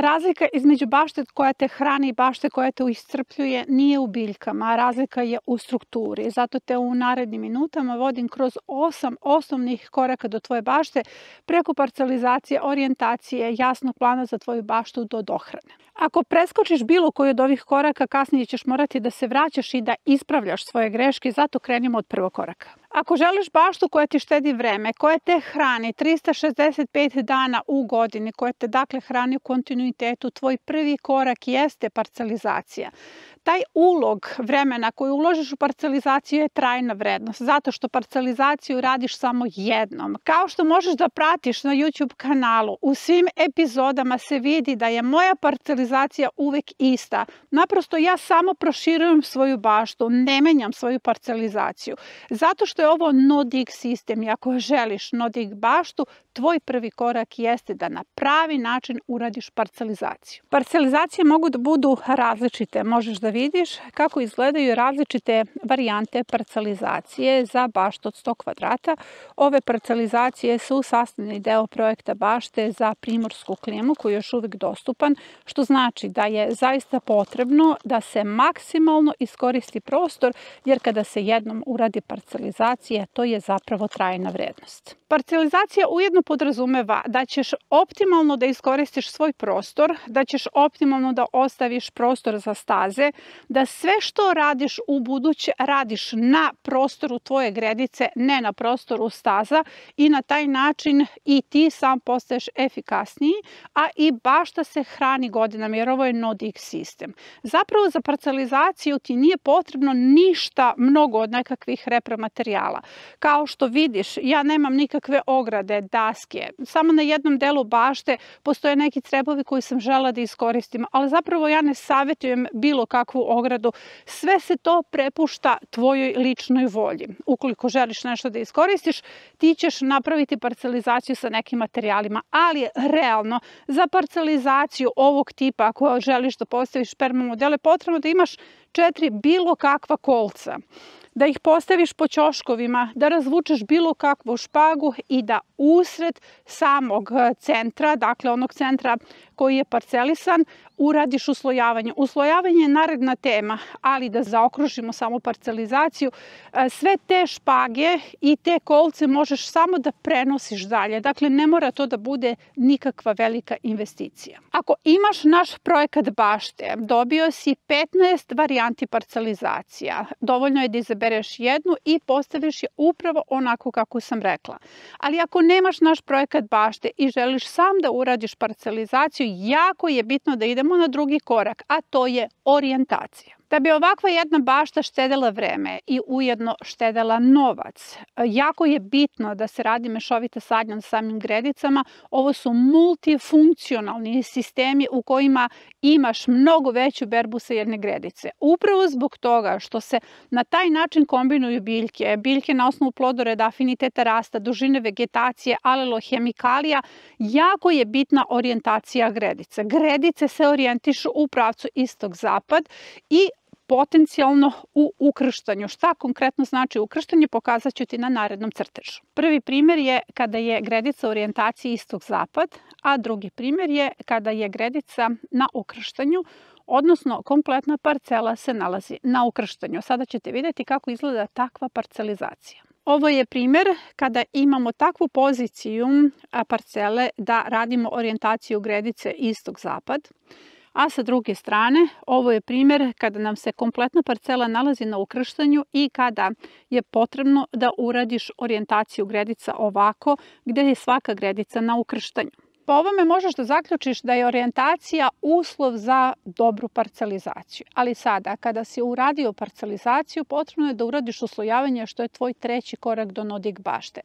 Razlika između bašte koja te hrani i bašte koja te iscrpljuje nije u biljkama, razlika je u strukturi. Zato te u narednim minutama vodim kroz 8 osnovnih koraka do tvoje bašte, preko parcelizacije, orijentacije, jasnog plana za tvoju baštu do dohrane. Ako preskočiš bilo koji od ovih koraka, kasnije ćeš morati da se vraćaš i da ispravljaš svoje greške, zato krenimo od prvog koraka. Ako želiš baštu koja ti štedi vreme, koja te hrani 365 dana u godini, koja te dakle hrani u kontinuitetu, tvoj prvi korak jeste parcelizacija. Taj ulog vremena koji uložiš u parcelizaciju je trajna vrednost, zato što parcelizaciju radiš samo jednom. Kao što možeš da pratiš na YouTube kanalu, u svim epizodama se vidi da je moja parcelizacija uvek ista. Naprosto ja samo proširujem svoju baštu, ne menjam svoju parcelizaciju. Zato što je ovo no-dig sistem i ako želiš no-dig baštu, tvoj prvi korak jeste da na pravi način uradiš parcelizaciju. Parcelizacije mogu da budu različite. Možeš da vidiš kako izgledaju različite varijante parcelizacije za baštu od 100 kvadrata. Ove parcelizacije su sastavni deo projekta bašte za primorsku klimu koji je još uvijek dostupan, što znači da je zaista potrebno da se maksimalno iskoristi prostor, jer kada se jednom uradi parcelizacija, to je zapravo trajna vrednost. Parcelizacija ujedno podrazumeva da ćeš optimalno da iskoristiš svoj prostor, da ćeš optimalno da ostaviš prostor za staze, da sve što radiš u buduće radiš na prostoru tvoje gredice, ne na prostoru staza i na taj način i ti sam postaješ efikasniji, a i bašta se hrani godinama jer ovo je no-dig sistem. Zapravo za parcelizaciju ti nije potrebno ništa mnogo od nekakvih repromaterijala. Kao što vidiš, ja nemam nikakve ograde, daske. Samo na jednom delu bašte postoje neki crebovi koji sam žela da iskoristim, ali zapravo ja ne savjetujem bilo kakvu ogradu. Sve se to prepušta tvojoj ličnoj volji. Ukoliko želiš nešto da iskoristiš, ti ćeš napraviti parcelizaciju sa nekim materijalima, ali realno za parcelizaciju ovog tipa, ako želiš da postaviš permamodele, potrebno da imaš 4 bilo kakva kolca, da ih postaviš po ćoškovima, da razvučeš bilo kakvu špagu i da usred samog centra, dakle onog centra koji je parcelisan, uradiš uslojavanje. Uslojavanje je naredna tema, ali da zaokružimo samo parcelizaciju, sve te špage i te kolce možeš samo da prenosiš dalje. Dakle, ne mora to da bude nikakva velika investicija. Ako imaš naš projekat bašte, dobio si 15 varijanti parcelizacija. Dovoljno je da izabereš jednu i postaviš je upravo onako kako sam rekla. Ali ako nemaš naš projekat bašte i želiš sam da uradiš parcelizaciju, jako je bitno da idemo na drugi korak, a to je orijentacija. Da bi ovakva jedna bašta štedela vreme i ujedno štedela novac, jako je bitno da se radi mešovita sadnja na samim gredicama. Ovo su multifunkcionalni sistemi u kojima imaš mnogo veću berbu sa jedne gredice. Upravo zbog toga što se na taj način kombinuju biljke na osnovu plodoreda, afiniteta rasta, dužine vegetacije, alelohemikalija, jako je bitna orijentacija gredice. Gredice se orijentišu u pravcu istok-zapad i potencijalno u ukrštanju. Šta konkretno znači ukrštanje, pokazat ću ti na narednom crtežu. Prvi primjer je kada je gredica u orijentaciji istok-zapad, a drugi primjer je kada je gredica na ukrštanju, odnosno kompletna parcela se nalazi na ukrštanju. Sada ćete vidjeti kako izgleda takva parcelizacija. Ovo je primjer kada imamo takvu poziciju parcele da radimo orijentaciju gredice istok-zapad. A sa druge strane, ovo je primjer kada nam se kompletna parcela nalazi na ukrštanju i kada je potrebno da uradiš orijentaciju gredica ovako, gdje je svaka gredica na ukrštanju. Po ovome možeš da zaključiš da je orijentacija uslov za dobru parcelizaciju. Ali sada, kada si uradio parcelizaciju, potrebno je da uradiš uslojavanje, što je tvoj treći korak do no-dig bašte.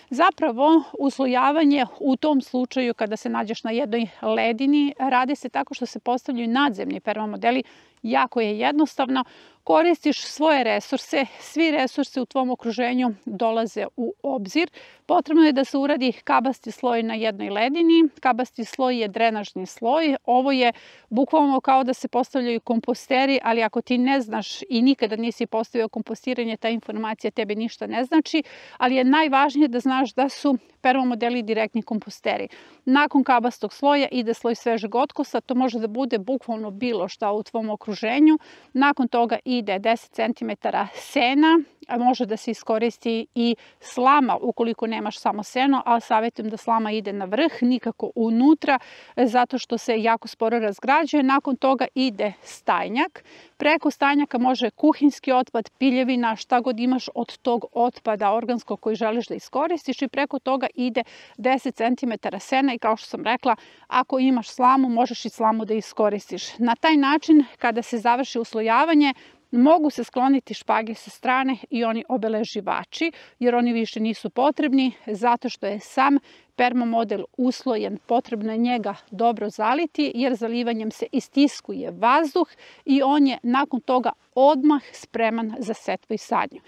Zapravo, uslojavanje u tom slučaju kada se nađeš na jednoj ledini, radi se tako što se postavljaju nadzemni permamodeli. jako je jednostavno. Koristiš svoje resurse, svi resursi u tvom okruženju dolaze u obzir. Potrebno je da se uradi kabasti sloj na jednoj ledini. Kabasti sloj je drenažni sloj. Ovo je bukvalno kao da se postavljaju komposteri, ali ako ti ne znaš i nikada nisi postavio kompostiranje, ta informacija tebi ništa ne znači, ali je najvažnije da znaš da su permamodeli direktni komposteri. Nakon kabastog sloja ide sloj svežeg otkosa, to može da bude bukvalno bilo šta u tvom okruženju. Nakon toga ide 10 cm sena, a može da se iskoristi i slama ukoliko nemaš samo seno, ali savjetujem da slama ide na vrh, nikako unutra, zato što se jako sporo razgrađuje. Nakon toga ide stajnjak. Preko stajnjaka može kuhinjski otpad, piljevina, šta god imaš od tog otpada organskog koji želiš da iskoristiš i preko toga ide 10 cm sena i kao što sam rekla, ako imaš slamu, možeš i slamu da iskoristiš. Na taj način, kada se završi uslojavanje, mogu se skloniti špage sa strane i oni obeleživači, jer oni više nisu potrebni zato što je sam permamodel uslojen, potrebno je njega dobro zaliti jer zalivanjem se istiskuje vazduh i on je nakon toga odmah spreman za setvu i sadnju.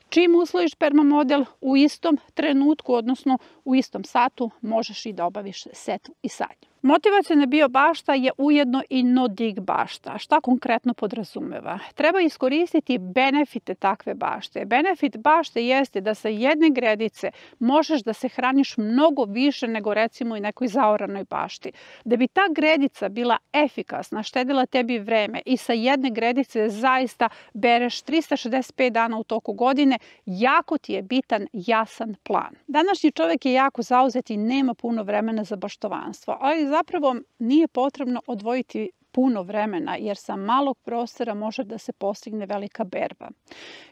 Čim uslojiš permamodel, u istom trenutku, odnosno u istom satu, možeš i da obaviš setvu i sadnju. Motivaciona biobašta je ujedno i no-dig bašta. Šta konkretno podrazumeva? Treba iskoristiti benefite takve bašte. Benefit bašte jeste da sa jedne gredice možeš da se hraniš mnogo više nego recimo i nekoj zaoranoj bašti. Da bi ta gredica bila efikasna, štedila tebi vreme i sa jedne gredice zaista bereš 365 dana u toku godine, jako ti je bitan jasan plan. Današnji čovjek je jako zauzet i nema puno vremena za baštovanstvo, ali zapravo nije potrebno odvojiti puno vremena jer sa malog prostora može da se postigne velika berba.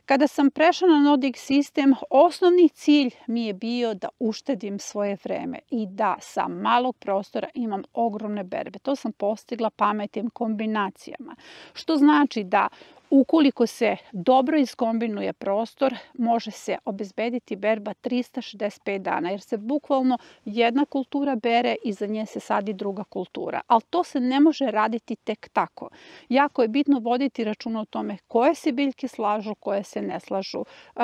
Kada sam prešla na no-dig sistem, osnovni cilj mi je bio da uštedim svoje vreme i da sa malog prostora imam ogromne berbe. To sam postigla pametnim kombinacijama, što znači da ukoliko se dobro iskombinuje prostor, može se obezbediti berba 365 dana, jer se bukvalno jedna kultura bere i za nje se sadi druga kultura. Ali to se ne može raditi tek tako. Jako je bitno voditi računa o tome koje se biljke slažu, koje se ne slažu,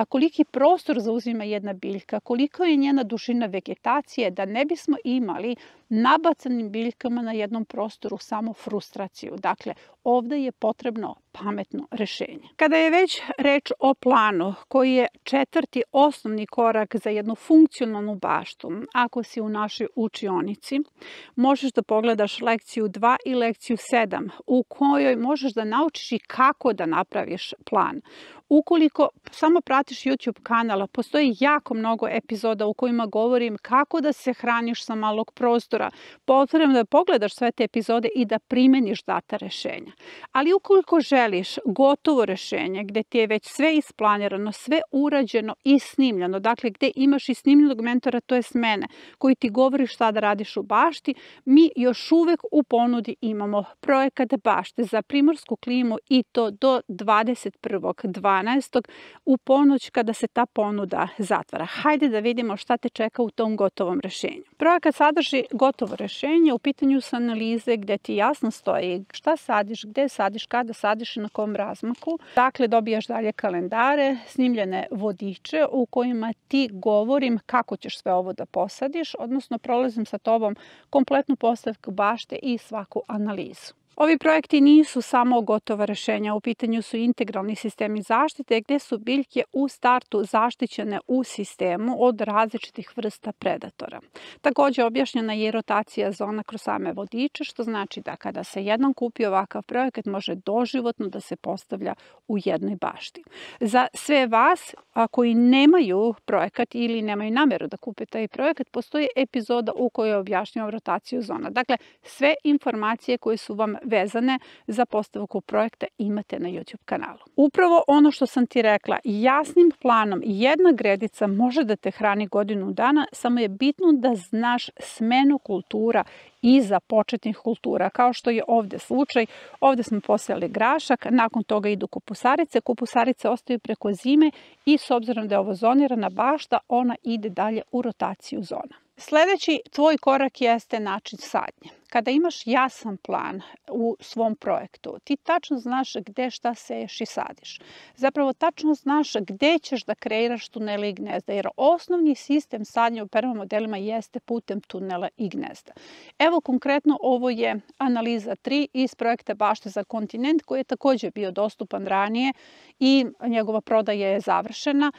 koliki prostor zauzima jedna biljka, koliko je njena dužina vegetacije, da ne bismo imali nabacanim biljkama na jednom prostoru samo frustraciju. Dakle, ovdje je potrebno pametno rešenje. Kada je već reč o planu, koji je četvrti osnovni korak za jednu funkcionalnu baštu, ako si u našoj učionici, možeš da pogledaš lekciju 2 i lekciju 7, u kojoj možeš da naučiš i kako da napraviš plan. Ukoliko samo pratiš YouTube kanala, postoji jako mnogo epizoda u kojima govorim kako da se hraniš sa malog prostora. Potrebno da pogledaš sve te epizode i da primeniš data rešenja. Ali ukoliko želiš gotovo rešenje gde ti je već sve isplanirano, sve urađeno i snimljeno, dakle gde imaš i snimljenog mentora, to je mene, koji ti govori šta da radiš u bašti, mi još uvek u ponudi imamo projekat bašte za primorsku klimu i to do 21.12. u ponoć kada se ta ponuda zatvara. Hajde da vidimo šta te čeka u tom gotovom rešenju. Projekat sadrži gotovo rešenje, u pitanju su analize gde ti jasno stoji šta sadiš, gde sadiš, kada sadiš i na kom razmaku. Dakle, dobijaš dalje kalendare, snimljene vodiče u kojima ti govorim kako ćeš sve ovo da posadiš, odnosno prolazim sa tobom kompletnu postavku bašte i svaku analizu. Ovi projekti nisu samo gotova rešenja, u pitanju su integralni sistemi zaštite gde su biljke u startu zaštićene u sistemu od različitih vrsta predatora. Takođe objašnjena je rotacija zona kroz same vodiče, što znači da kada se jednom kupi ovakav projekat može doživotno da se postavlja u jednoj bašti. Za sve vas koji nemaju projekat ili nemaju nameru da kupe taj projekat, postoji epizoda u kojoj objašnjavam rotaciju zona. Dakle, sve informacije koje su vam vezane za postavku projekta imate na YouTube kanalu. Upravo ono što sam ti rekla, jasnim planom jedna gredica može da te hrani godinu dana, samo je bitno da znaš smenu kultura iza početnih kultura, kao što je ovdje slučaj. Ovdje smo posejali grašak, nakon toga idu kupusarice. Kupusarice ostaju preko zime i s obzirom da je ovo zonirana bašta, ona ide dalje u rotaciju zona. Sledeći tvoj korak jeste način sadnje. Kada imaš jasan plan u svom projektu, ti tačno znaš gde šta seješ i sadiš. Zapravo tačno znaš gde ćeš da kreiraš tunele i gnezda, jer osnovni sistem sadnje u permamodelima jeste putem tunela i gnezda. Evo konkretno ovo je analiza 3 iz projekta Bašte za kontinent, koji je takođe bio dostupan ranije i njegova prodaja je završena.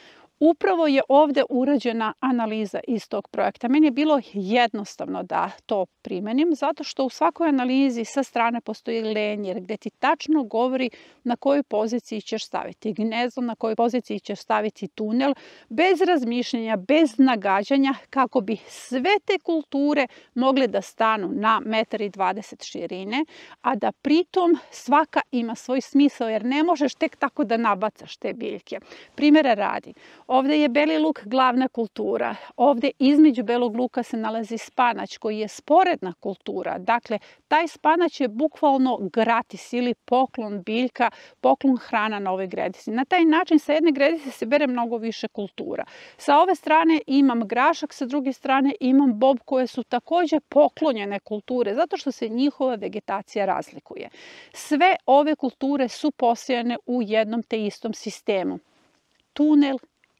Upravo je ovde urađena analiza iz tog projekta. Meni je bilo jednostavno da to primenim, zato što u svakoj analizi sa strane postoji lenjer gde ti tačno govori na kojoj poziciji ćeš staviti gnezdo, na kojoj poziciji ćeš staviti tunel, bez razmišljanja, bez nagađanja, kako bi sve te kulture mogle da stanu na 1,20 m širine, a da pritom svaka ima svoj smisao, jer ne možeš tek tako da nabacaš te biljke. Primjera radi, ovde je beli luk glavna kultura. Ovde između belog luka se nalazi spanać koji je sporedna kultura. Dakle, taj spanać je bukvalno gratis ili poklon biljka, poklon hrana na ovoj gredici. Na taj način sa jedne gredice se bere mnogo više kultura. Sa ove strane imam grašak, sa druge strane imam bob, koje su takođe poklonjene kulture zato što se njihova vegetacija razlikuje. Sve ove kulture su posejane u jednom te istom sistemu. Tunel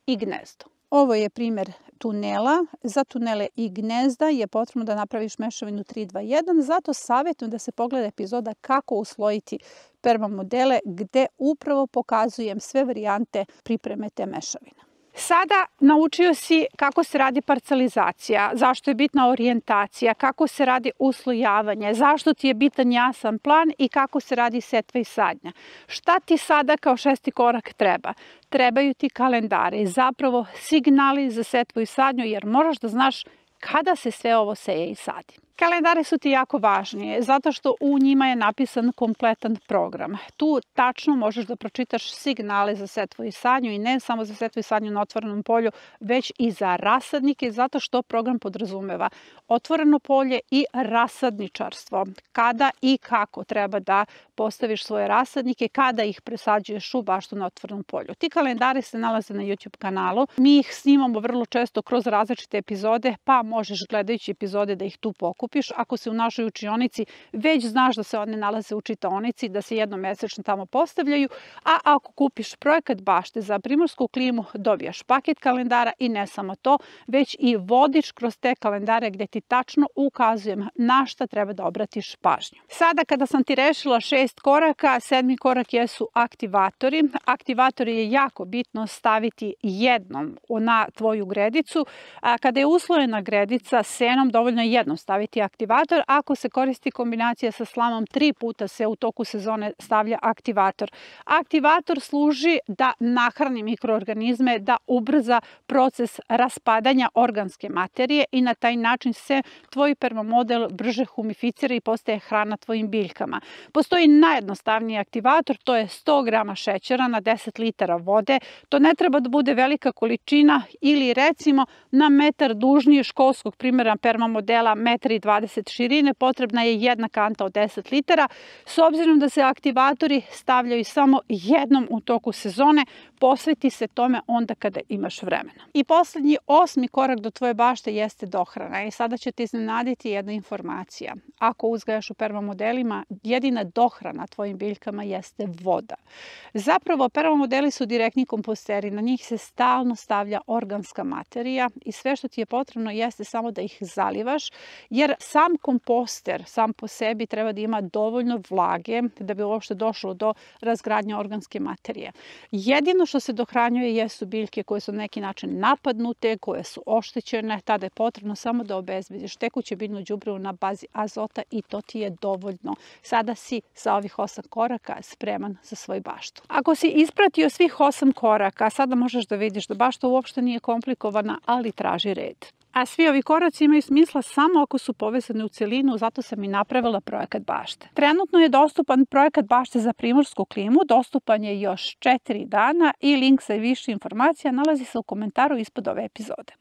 i gnezdo. Ovo je primjer tunela. Za tunele i gnezda je potrebno da napraviš mešavinu 3-2-1, zato savjetujem da se pogleda epizoda kako uslojiti permamodele, gde upravo pokazujem sve varijante pripreme te mešavine. Sada naučio si kako se radi parcelizacija, zašto je bitna orijentacija, kako se radi uslojavanje, zašto ti je bitan jasan plan i kako se radi setva i sadnja. Šta ti sada kao 6. korak treba? Trebaju ti kalendari, zapravo signali za setvu i sadnju, jer moraš da znaš kada se sve ovo seje i sadi. Kalendari su ti jako važni zato što u njima je napisan kompletan program. Tu tačno možeš da pročitaš signale za setvu i sadnju, i ne samo za setvu i sadnju na otvorenom polju, već i za rasadnike, zato što program podrazumeva otvoreno polje i rasadničarstvo. Kada i kako treba da postaviš svoje rasadnike, kada ih presađuješ u baštu na otvorenom polju. Ti kalendari se nalaze na YouTube kanalu. Mi ih snimamo vrlo često kroz različite epizode, pa možeš gledajući epizode da ih tu pokupiš. Ako si u našoj učionici, već znaš da se one nalaze u čitaonici, da se jednom mesečno tamo postavljaju, a ako kupiš projekat bašte za primorsku klimu, dobijaš paket kalendara i ne samo to, već i vodič kroz te kalendare gde ti tačno ukazujem na šta treba da obratiš pažnju. Sada kada sam ti rešila 6 koraka, 7. korak jesu aktivatori. Aktivatori je jako bitno staviti jednom na tvoju gredicu. Kada je uslojena gredica senom, dovoljno je jednom staviti aktivator. Ako se koristi kombinacija sa slamom, 3 puta se u toku sezone stavlja aktivator. Aktivator služi da nahrani mikroorganizme, da ubrza proces raspadanja organske materije i na taj način se tvoj permamodel brže humificira i postaje hrana tvojim biljkama. Postoji najjednostavniji aktivator, to je 100 grama šećera na 10 litara vode. To ne treba da bude velika količina, ili recimo na metar dužnije školskog primjera permamodela 1,20 m širine potrebna je jedna kanta od 10 litara. S obzirom da se aktivatori stavljaju samo jednom u toku sezone, posveti se tome onda kada imaš vremena. I poslednji 8. korak do tvoje bašte jeste dohrana. I sada će te iznenaditi jedna informacija. Ako uzgajaš u permamodelima, jedina dohrana tvojim biljkama jeste voda. Zapravo, permamodeli su direktni komposteri, na njih se stalno stavlja organska materija i sve što ti je potrebno jeste samo da ih zalivaš, jer sam komposter sam po sebi treba da ima dovoljno vlage da bi uopšte došlo do razgradnje organske materije. Jedino što se dohranjuje jesu biljke koje su na neki način napadnute, koje su oštećene, tada je potrebno samo da obezbediš tekuće biljno đubrivo na bazi azota i to ti je dovoljno. Sada si sa ovih 8 koraka spreman za svoju baštu. Ako si ispratio svih 8 koraka, sada možeš da vidiš da bašta uopšte nije komplikovana, ali traži red. A svi ovi koraci imaju smisla samo ako su povezani u celinu, zato sam i napravila projekat bašte. Trenutno je dostupan projekat bašte za primorsku klimu, dostupan je još 4 dana i link za više informacija nalazi se u komentaru ispod ove epizode.